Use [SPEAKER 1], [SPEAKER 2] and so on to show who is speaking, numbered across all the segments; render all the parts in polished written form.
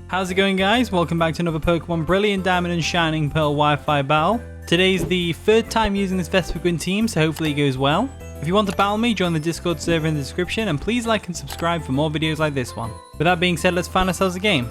[SPEAKER 1] How's it going, guys? Welcome back to another Pokemon Brilliant Diamond and Shining Pearl Wi-Fi battle. Today's the third time using this VESPIQUEN'S team, so hopefully it goes well. If you want to battle me, join the Discord server in the description, and please like and subscribe for more videos like this one. With that being said, let's find ourselves a game.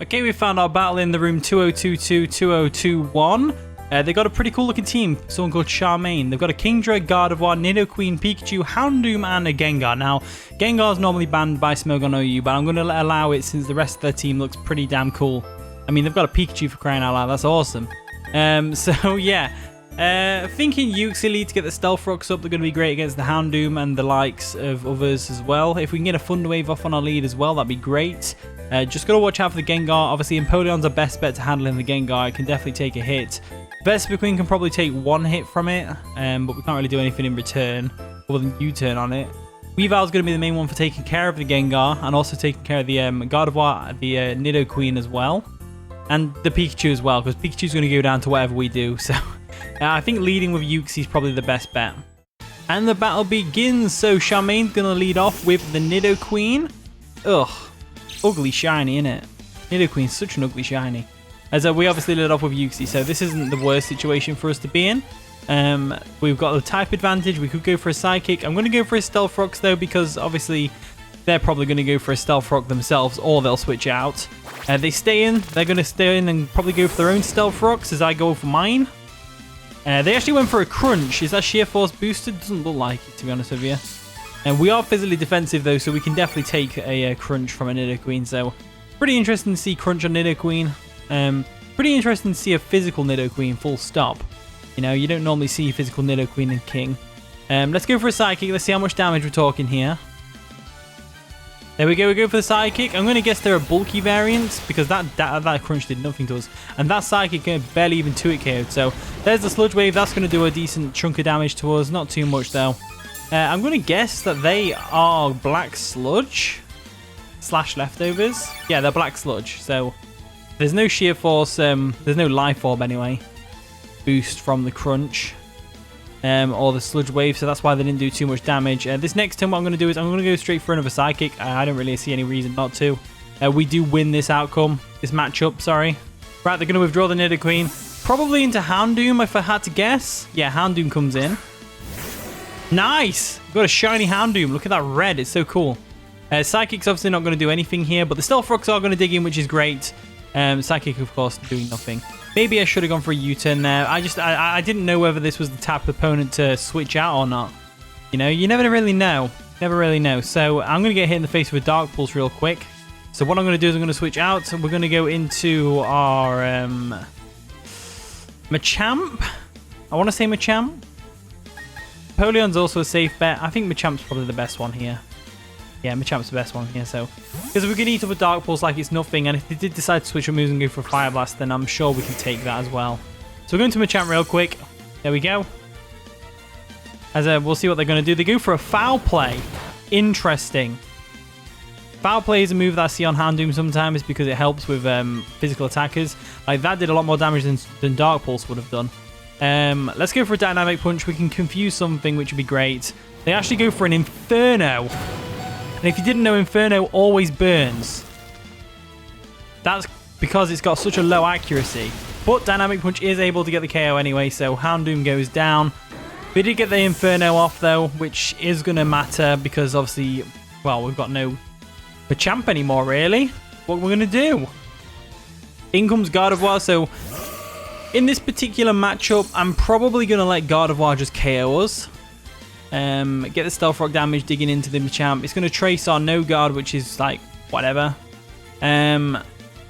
[SPEAKER 1] Okay, we found our battle in the room 2022-2021. They got a pretty cool looking team, someone called Charmaine. They've got a Kingdra, Gardevoir, Nidoqueen, Pikachu, Houndoom, and a Gengar. Now, Gengar's normally banned by Smogon OU, but I'm going to allow it since the rest of their team looks pretty damn cool. I mean, they've got a Pikachu for crying out loud, that's awesome. So yeah, thinking Uxie lead to get the Stealth Rocks up, they're going to be great against the Houndoom and the likes of others as well. If we can get a Thunder Wave off on our lead as well, that'd be great. Just got to watch out for the Gengar. Obviously, Empoleon's our best bet to handle in the Gengar. It can definitely take a hit. VESPIQUEN can probably take one hit from it, but we can't really do anything in return other than U-turn on it. Weavile's going to be the main one for taking care of the Gengar and also taking care of the Gardevoir, the Nidoqueen as well, and the Pikachu as well, because Pikachu's going to go down to whatever we do. So I think leading with Uxie is probably the best bet. And the battle begins. So Charmaine's going to lead off with the Nidoqueen. Ugh, ugly shiny, innit? Nidoqueen's such an ugly shiny. As we obviously led off with Uxie, so this isn't the worst situation for us to be in. We've got the type advantage. We could go for a Psychic. I'm going to go for a Stealth Rocks though, because obviously they're probably going to go for a Stealth Rock themselves, or they'll switch out. They stay in. They're going to stay in and probably go for their own Stealth Rocks as I go for mine. They actually went for a Crunch. Is that Sheer Force boosted? Doesn't look like it, to be honest with you. And we are physically defensive though, so we can definitely take a Crunch from a Nidoqueen. So pretty interesting to see Crunch on Nidoqueen. Pretty interesting to see a physical Nidoqueen, full stop. You know, you don't normally see physical Nidoqueen in King. Let's go for a Psychic. Let's see how much damage we're talking here. There we go. We go for the Psychic. I'm going to guess they're a bulky variant, because that Crunch did nothing to us. And that Psychic barely even 2-hit KO'd. So there's the Sludge Wave. That's going to do a decent chunk of damage to us. Not too much, though. I'm going to guess that they are Black Sludge / Leftovers. Yeah, they're Black Sludge. So there's no Sheer Force, there's no Life Orb anyway, boost from the Crunch, or the Sludge Wave, so that's why they didn't do too much damage. This next turn what I'm going to do is I'm going to go straight for another Psychic. I don't really see any reason not to. We do win this outcome, this matchup, sorry. Right, they're going to withdraw the Nidoqueen, probably into Houndoom if I had to guess. Yeah, Houndoom comes in. Nice! We've got a shiny Houndoom, look at that red, it's so cool. Psychic's obviously not going to do anything here, but the Stealth Rocks are going to dig in, which is great. Psychic, of course, doing nothing. Maybe I should have gone for a U-turn there. I didn't know whether this was the type of opponent to switch out or not. You know, you never really know. Never really know. So I'm going to get hit in the face with a Dark Pulse real quick. So what I'm going to do is I'm going to switch out. We're going to go into our Machamp. I want to say Machamp. Napoleon's also a safe bet. I think Machamp's probably the best one here. Yeah, Machamp's the best one here, so... Because we can eat up a Dark Pulse like it's nothing, and if they did decide to switch up moves and go for a Fire Blast, then I'm sure we can take that as well. So we're going to Machamp real quick. There we go. As we'll see what they're going to do. They go for a Foul Play. Interesting. Foul Play is a move that I see on Houndoom sometimes because it helps with physical attackers. Like, that did a lot more damage than Dark Pulse would have done. Let's go for a Dynamic Punch. We can confuse something, which would be great. They actually go for an Inferno. And if you didn't know, Inferno always burns. That's because it's got such a low accuracy. But Dynamic Punch is able to get the KO anyway, so Houndoom goes down. We did get the Inferno off, though, which is going to matter because, obviously, well, we've got no Machamp anymore, really. What we're going to do? In comes Gardevoir, so in this particular matchup, I'm probably going to let Gardevoir just KO us. Get the Stealth Rock damage digging into the Machamp. It's going to trace our No Guard, which is like whatever. And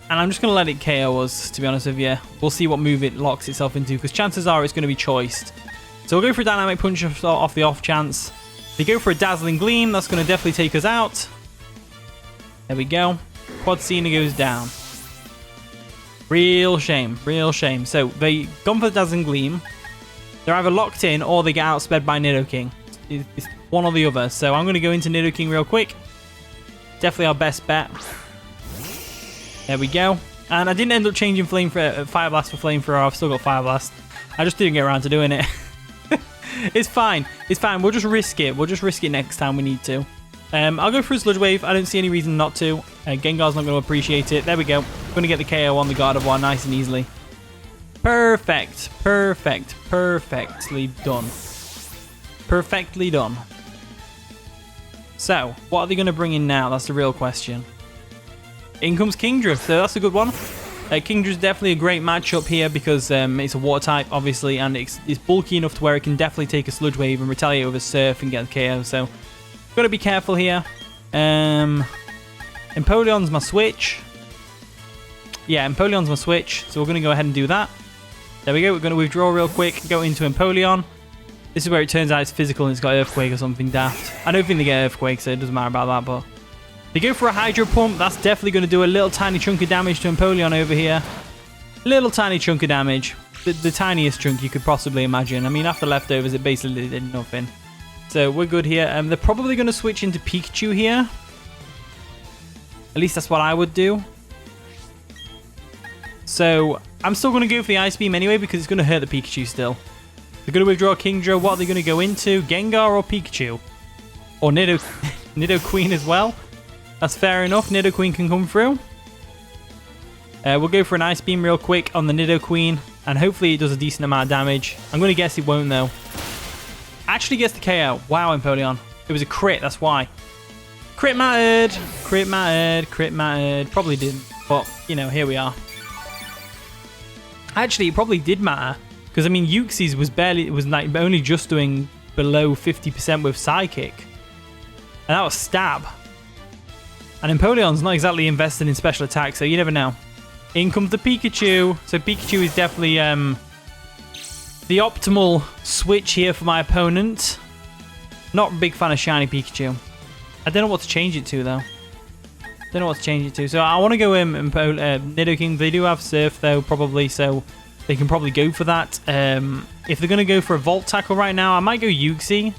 [SPEAKER 1] I'm just going to let it KO us, to be honest with you. We'll see what move it locks itself into, because chances are it's going to be choiced. So we'll go for a Dynamic Punch off the off chance. They go for a Dazzling Gleam. That's going to definitely take us out. There we go. Quad Cena goes down. Real shame. Real shame. So they gone for the Dazzling Gleam. They're either locked in or they get outsped by Nidoking. It's one or the other. So I'm going to go into Nidoking real quick. Definitely our best bet. There we go. And I didn't end up changing Fire Blast for Flamethrower. I've still got Fire Blast. I just didn't get around to doing it. It's fine. It's fine. We'll just risk it. We'll just risk it next time we need to. I'll go for a Sludge Wave. I don't see any reason not to. Gengar's not going to appreciate it. There we go. Going to get the KO on the Gardevoir nice and easily. Perfect. Perfect. Perfectly done. Perfectly done. So, what are they going to bring in now? That's the real question. In comes Kingdra, so that's a good one. Kingdra's definitely a great matchup here because it's a water type, obviously, and it's bulky enough to where it can definitely take a Sludge Wave and retaliate with a Surf and get the KO. So, got to be careful here. Empoleon's my switch. Yeah, Empoleon's my switch, so we're going to go ahead and do that. There we go. We're going to withdraw real quick, go into Empoleon. This is where it turns out it's physical and it's got Earthquake or something daft. I don't think they get Earthquake, so it doesn't matter about that, but they go for a Hydro Pump. That's definitely going to do a little tiny chunk of damage to Empoleon over here. Little tiny chunk of damage. The tiniest chunk you could possibly imagine. I mean, after leftovers, it basically did nothing. So we're good here. They're probably going to switch into Pikachu here. At least that's what I would do. So I'm still going to go for the Ice Beam anyway because it's going to hurt the Pikachu still. They're going to withdraw Kingdra. What are they going to go into? Gengar or Pikachu? Or Nidoqueen as well. That's fair enough. Nidoqueen can come through. We'll go for an Ice Beam real quick on the Nidoqueen. And hopefully it does a decent amount of damage. I'm going to guess it won't though. Actually gets the KO. Wow, Empoleon. It was a crit, that's why. Crit mattered. Crit mattered. Crit mattered. Probably didn't. But, you know, here we are. Actually, it probably did matter. Because, I mean, Uxie's was like only just doing below 50% with Psychic. And that was Stab. And Empoleon's not exactly invested in special attack, so you never know. In comes the Pikachu. So Pikachu is definitely the optimal switch here for my opponent. Not a big fan of shiny Pikachu. I don't know what to change it to, though. Don't know what to change it to. So I want to go Nidoking. They do have Surf, though, probably, so they can probably go for that. If they're going to go for a Volt Tackle right now, I might go Uxie.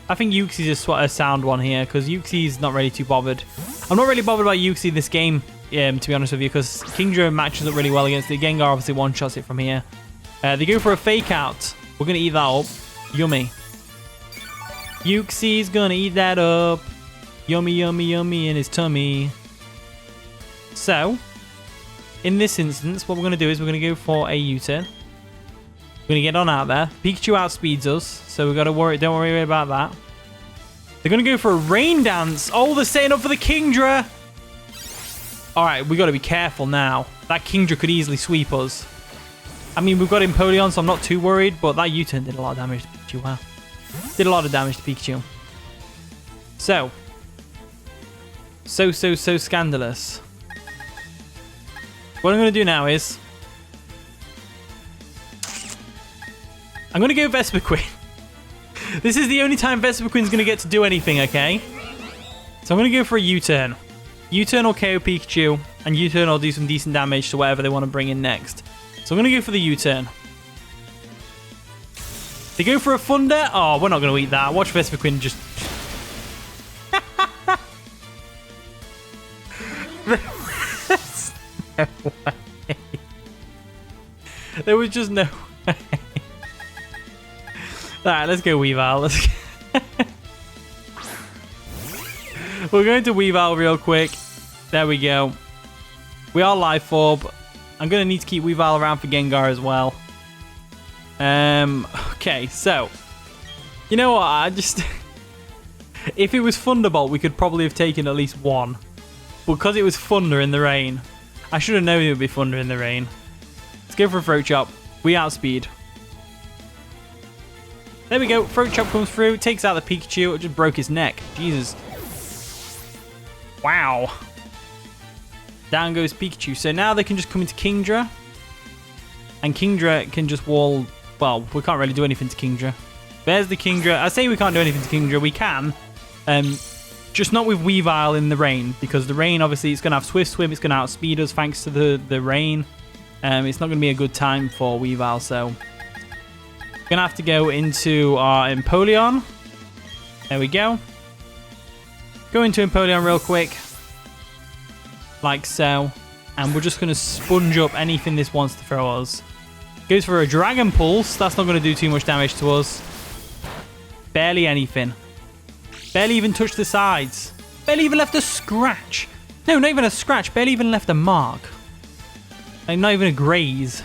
[SPEAKER 1] I think Uxie's a sound one here, because Uxie's not really too bothered. I'm not really bothered about Uxie this game, to be honest with you, because Kingdra matches up really well against it. Gengar obviously one-shots it from here. They go for a Fake Out. We're going to eat that up. Yummy. Uxie's going to eat that up. Yummy, yummy, yummy in his tummy. So, in this instance, what we're going to do is we're going to go for a U-turn. We're going to get on out there. Pikachu outspeeds us, so we've got to worry. Don't worry about that. They're going to go for a Rain Dance. Oh, they're setting up for the Kingdra. All right, we got to be careful now. That Kingdra could easily sweep us. I mean, we've got Empoleon, so I'm not too worried, but that U-turn did a lot of damage to Pikachu. Wow. Did a lot of damage to Pikachu. So scandalous. What I'm going to do now is I'm going to go Vespiquen. This is the only time Vespiquen's going to get to do anything, okay? So I'm going to go for a U-turn. U-turn will KO Pikachu, and U-turn will do some decent damage to whatever they want to bring in next. So I'm going to go for the U-turn. They go for a Thunder. Oh, we're not going to eat that. Watch Vespiquen just... no way. There was just no way. Alright, let's go Weavile. Let's We're going to Weavile real quick. There we go. We are Life Orb. I'm going to need to keep Weavile around for Gengar as well. Okay, so you know what? I just if it was Thunderbolt, we could probably have taken at least one. But because it was Thunder in the rain, I should have known it would be Thunder in the rain. Let's go for a Throat Chop. We outspeed. There we go. Throat Chop comes through, takes out the Pikachu. It just broke his neck. Jesus. Wow. Down goes Pikachu. So now they can just come into Kingdra. And Kingdra can just wall... Well, we can't really do anything to Kingdra. There's the Kingdra. I say we can't do anything to Kingdra. We can. Just not with Weavile in the rain. Because the rain, obviously, it's going to have Swift Swim. It's going to outspeed us thanks to the rain. It's not going to be a good time for Weavile. So, we're going to have to go into our Empoleon. There we go. Go into Empoleon real quick. Like so. And we're just going to sponge up anything this wants to throw us. Goes for a Dragon Pulse. That's not going to do too much damage to us. barely anything. Barely even touched the sides. Barely even left a scratch. No, not even a scratch. Barely even left a mark. Like, not even a graze.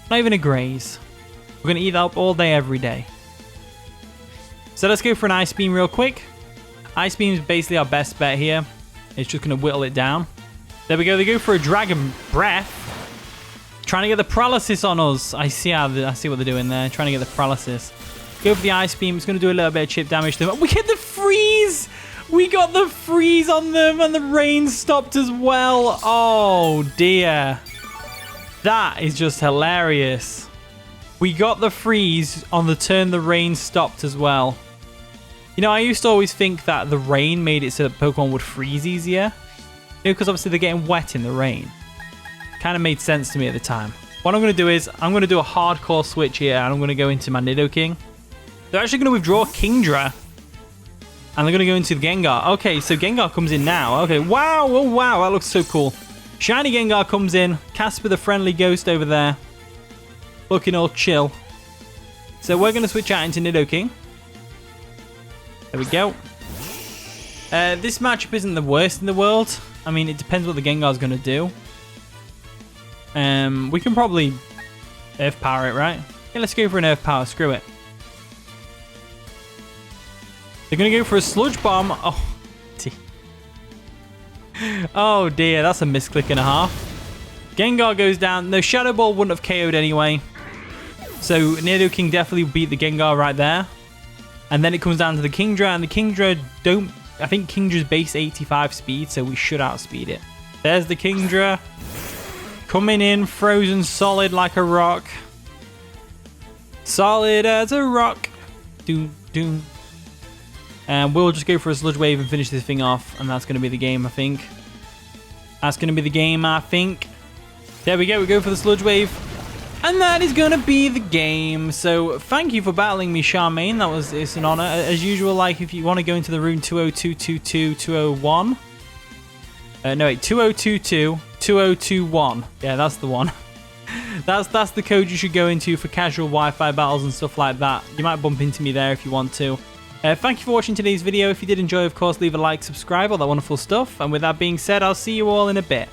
[SPEAKER 1] Not even a graze. We're going to eat that up all day, every day. So let's go for an Ice Beam real quick. Ice Beam is basically our best bet here. It's just going to whittle it down. There we go. They go for a Dragon Breath. Trying to get the paralysis on us. I see what they're doing there. Trying to get the paralysis. Go for the Ice Beam. It's going to do a little bit of chip damage to them. We get the freeze. We got the freeze on them, and the rain stopped as well. Oh, dear. That is just hilarious. We got the freeze on the turn the rain stopped as well. You know, I used to always think that the rain made it so that Pokemon would freeze easier. You know, because obviously they're getting wet in the rain. Kind of made sense to me at the time. What I'm going to do is, I'm going to do a hardcore switch here, and I'm going to go into my Nidoking. They're actually going to withdraw Kingdra. And they're going to go into the Gengar. Okay, so Gengar comes in now. Okay, wow, oh wow, that looks so cool. Shiny Gengar comes in. Casper the friendly ghost over there. Looking all chill. So we're going to switch out into Nidoking. There we go. This matchup isn't the worst in the world. I mean, it depends what the Gengar's going to do. We can probably Earth Power it, right? Yeah, let's go for an Earth Power. Screw it. They're going to go for a Sludge Bomb. Oh, oh dear, that's a misclick and a half. Gengar goes down. No, Shadow Ball wouldn't have KO'd anyway. So Nidoking definitely beat the Gengar right there. And then it comes down to the Kingdra, and the Kingdra don't... I think Kingdra's base 85 speed, so we should outspeed it. There's the Kingdra. Coming in, frozen solid like a rock. Solid as a rock. Doom, doom. And we'll just go for a Sludge Wave and finish this thing off. And that's going to be the game, I think. That's going to be the game, I think. There we go. We go for the Sludge Wave. And that is going to be the game. So thank you for battling me, Charmaine. It's an honor. As usual, like if you want to go into the room 20222 201. No, wait, 2022 2021. Yeah, that's the one. That's the code you should go into for casual Wi-Fi battles and stuff like that. You might bump into me there if you want to. Thank you for watching today's video. If you did enjoy, of course, leave a like, subscribe, all that wonderful stuff. And with that being said, I'll see you all in a bit.